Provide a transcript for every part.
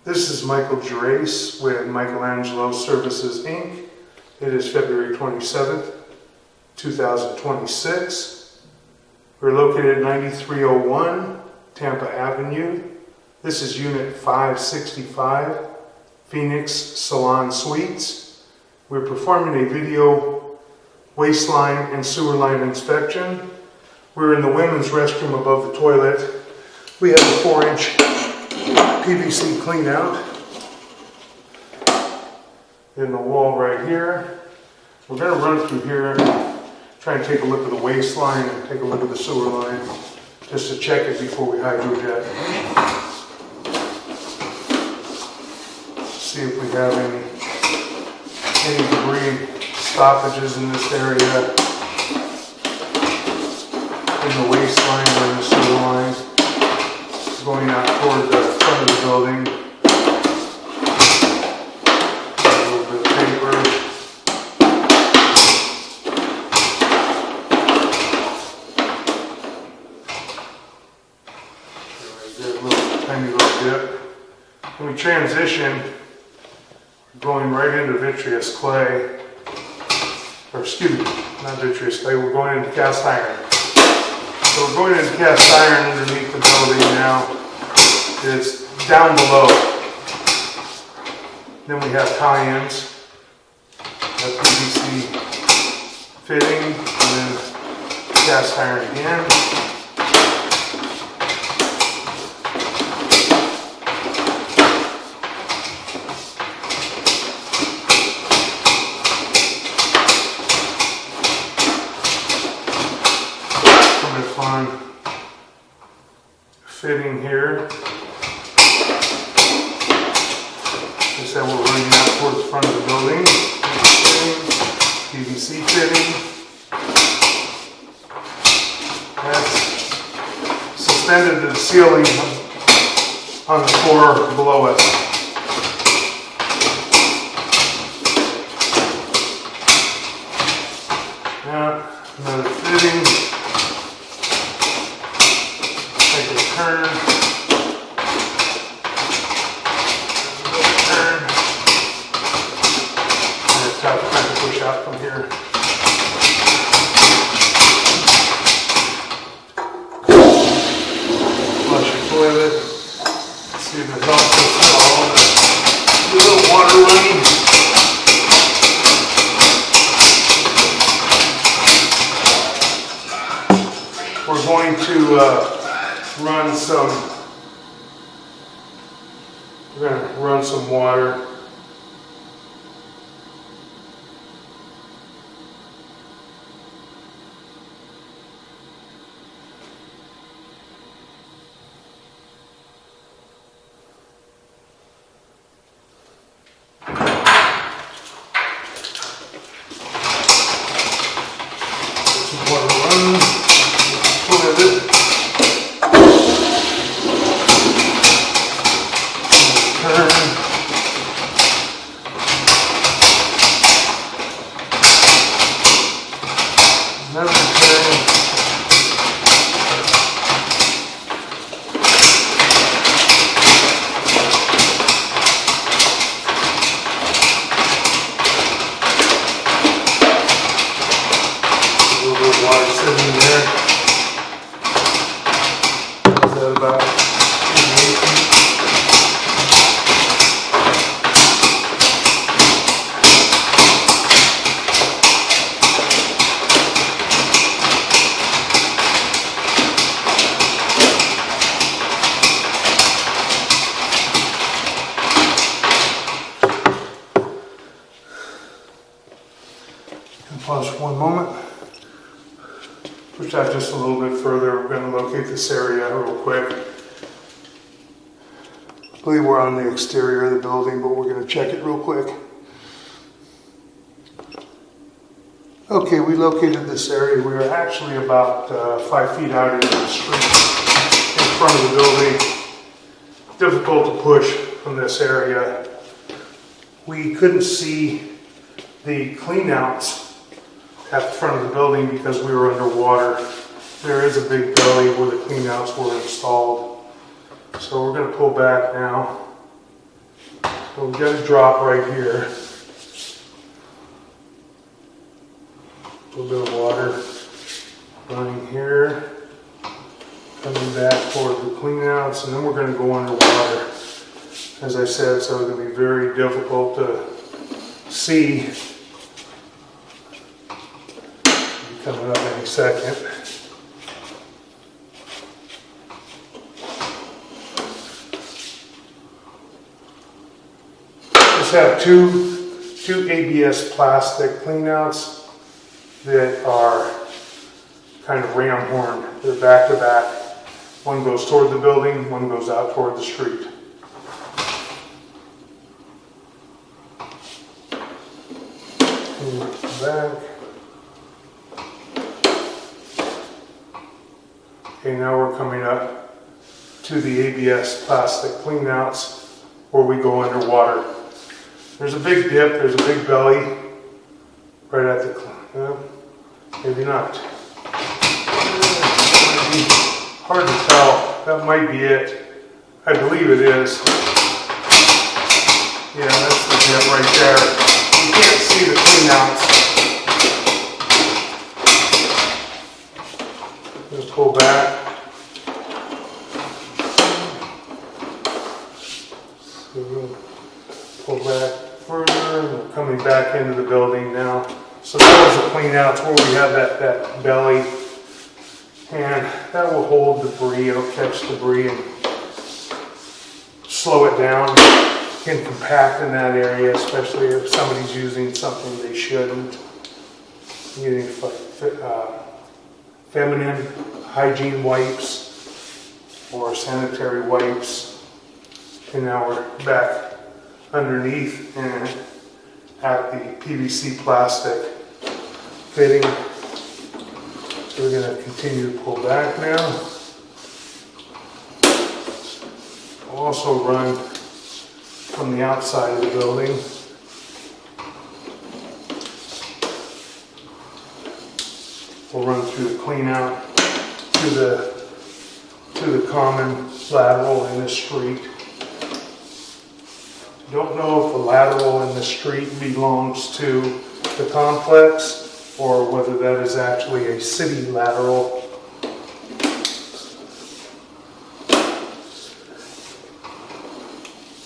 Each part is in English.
This is Michael Gerace with Michelangelos Services, Inc. It is February 27th, 2026. We're located at 9301 Tampa Avenue. This is Unit 565, Phoenix Salon Suites. We're performing a video waste line and sewer line inspection. We're in the women's restroom above the toilet. We have a 4-inch PVC clean out in the wall right here. We're going to run through here, try and take a look at the waste line and take a look at the sewer line, just to check it before we hydrojet. See if we have any debris stoppages in this area, in the waste line or in the sewer line, going out toward the front of the building. A little bit of paper. There's a little tiny little dip. When we transition, we're going right into vitreous clay, or excuse me, not vitreous clay, we're going into cast iron. So we're going into cast iron underneath the building now. It's down below. Then we have tie-ins, PVC fitting, and then cast iron again. On fitting here. Just that we're running out towards the front of the building. PVC fitting. That's suspended to the ceiling on the floor below us. Now, another fitting. Turn. And it's trying to push out from here. Flush your toilet. See if it helps us all the little water running. We're going to we're going to run some water. Get some water running. Toilet. Another turn. A little bit of water sitting there. Is that about 8 feet? Pause for one moment. Push out just a little bit further. We're going to locate this area real quick. I believe we're on the exterior of the building, but we're going to check it real quick. Okay, we located this area. We are actually about 5 feet out into the street in front of the building. Difficult to push from this area. We couldn't see the cleanouts at the front of the building because we were underwater. There is a big gully where the cleanouts were installed. So we're going to pull back now. So we've got a drop right here. A little bit of water running here, coming back toward the cleanouts, and then we're going to go underwater. As I said, so it's going to be very difficult to see. Coming up any second. Just have two ABS plastic cleanouts that are kind of ram horn. They're back to back. One goes toward the building, one goes out toward the street. Back. Okay, now we're coming up to the ABS plastic cleanouts where we go underwater. There's a big dip, there's a big belly right at the, maybe not. Hard to tell, that might be it. I believe it is. Yeah, that's the dip right there. You can't see the cleanouts. Just pull back. So pull back further, and we're coming back into the building now. So that was the cleanouts where we have that belly, and that will hold debris. It'll catch debris and slow it down. It can compact in that area, especially if somebody's using something they shouldn't. Using feminine hygiene wipes or sanitary wipes. And now we're back underneath and at the PVC plastic fitting. So we're going to continue to pull back now. We'll also run from the outside of the building. We'll run through the clean out to the common lateral in the street. Don't know if the lateral in the street belongs to the complex or whether that is actually a city lateral.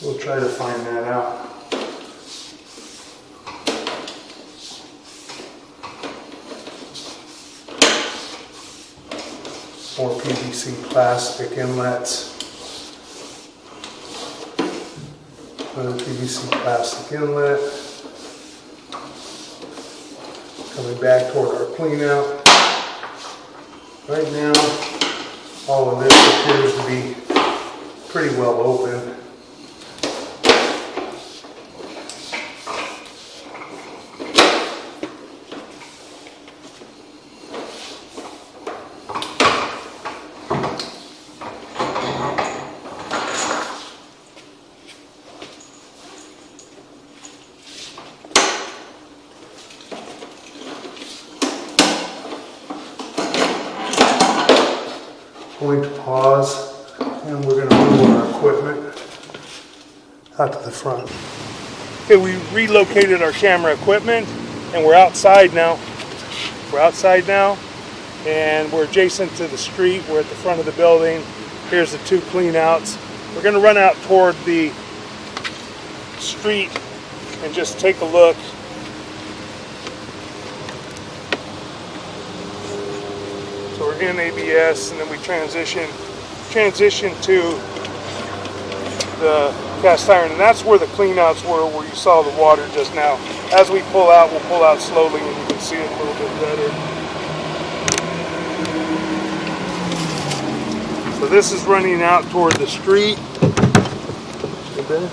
We'll try to find that out. More PVC plastic inlets. Another PVC plastic inlet. Coming back toward our clean out. Right now, all of this appears to be pretty well open. Going to pause, and we're going to move our equipment out to the front. Okay, we relocated our camera equipment, and we're outside now. And we're adjacent to the street. We're at the front of the building. Here's the two cleanouts. We're going to run out toward the street and just take a look. So we're in ABS, and then we transition to the cast iron, and that's where the cleanouts were, where you saw the water just now. As we pull out, we'll pull out slowly, and you can see it a little bit better. So this is running out toward the street. Okay.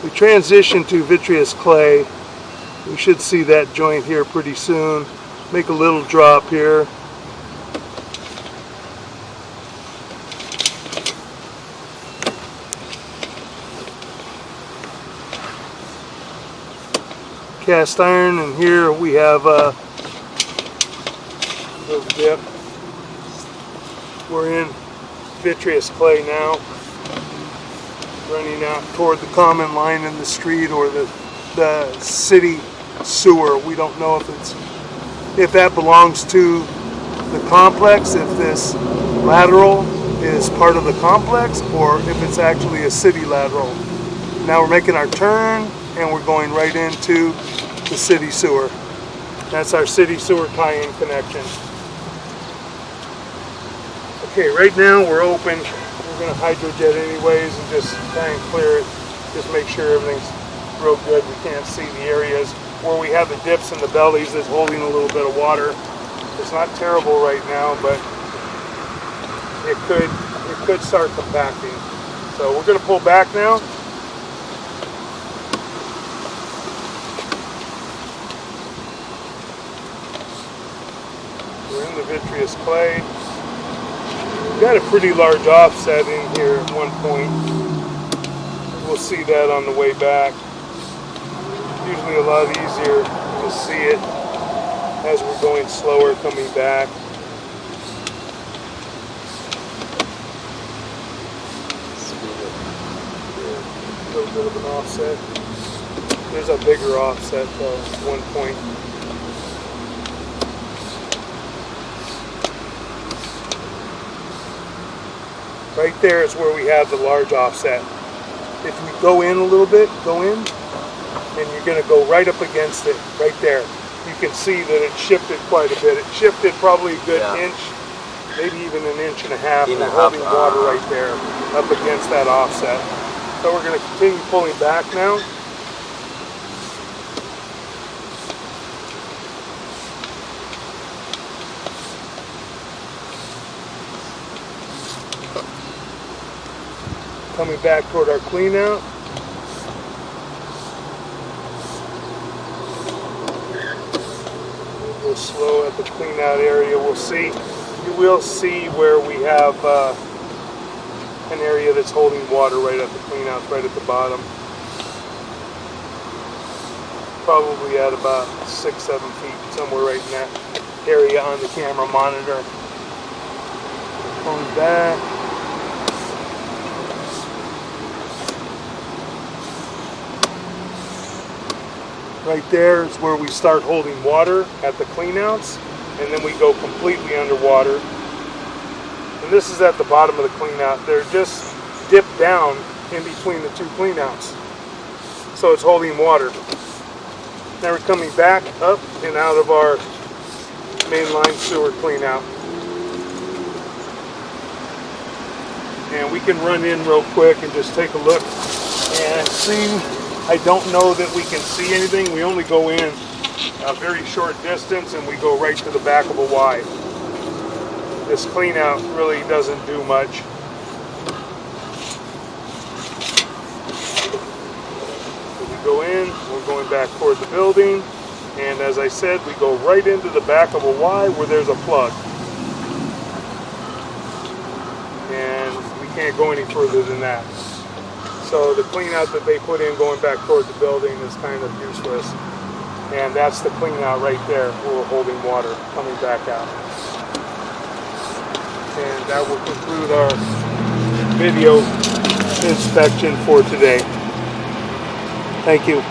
We transition to vitreous clay. We should see that joint here pretty soon. Make a little drop here. Cast iron, and here we have dip. We're in vitreous clay now, running out toward the common line in the street or the city sewer. We don't know if that belongs to the complex, if this lateral is part of the complex, or if it's actually a city lateral. Now we're making our turn and we're going right into the city sewer. That's our city sewer tie-in connection. Okay, right now we're open. We're going to hydrojet anyways and just try and clear it. Just make sure everything's real good. We can't see the areas where we have the dips and the bellies that's holding a little bit of water. It's not terrible right now, but it could start compacting. So we're going to pull back now. We're in the vitreous clay. We've got a pretty large offset in here at one point. We'll see that on the way back. Usually a lot easier to see it as we're going slower coming back. A little bit of an offset. There's a bigger offset though at one point. Right there is where we have the large offset. If we go in a little bit, and you're going to go right up against it, right there. You can see that it shifted quite a bit. It shifted probably a good inch, maybe even an inch and a half, and holding water right there up against that offset. So we're going to continue pulling back now. Coming back toward our clean out. We'll slow at the clean out area. You will see where we have an area that's holding water right at the clean out, right at the bottom. Probably at about 6-7 feet, somewhere right in that area on the camera monitor. Pulling back. Right there is where we start holding water at the cleanouts, and then we go completely underwater. And this is at the bottom of the cleanout. They're just dipped down in between the two cleanouts, so it's holding water. Now we're coming back up and out of our mainline sewer cleanout, and we can run in real quick and just take a look and see. I don't know that we can see anything. We only go in a very short distance and we go right to the back of a Y. This clean out really doesn't do much. So we go in, we're going back toward the building, and as I said, we go right into the back of a Y where there's a plug. And we can't go any further than that. So the clean out that they put in going back toward the building is kind of useless. And that's the clean out right there where we're holding water coming back out. And that will conclude our video inspection for today. Thank you.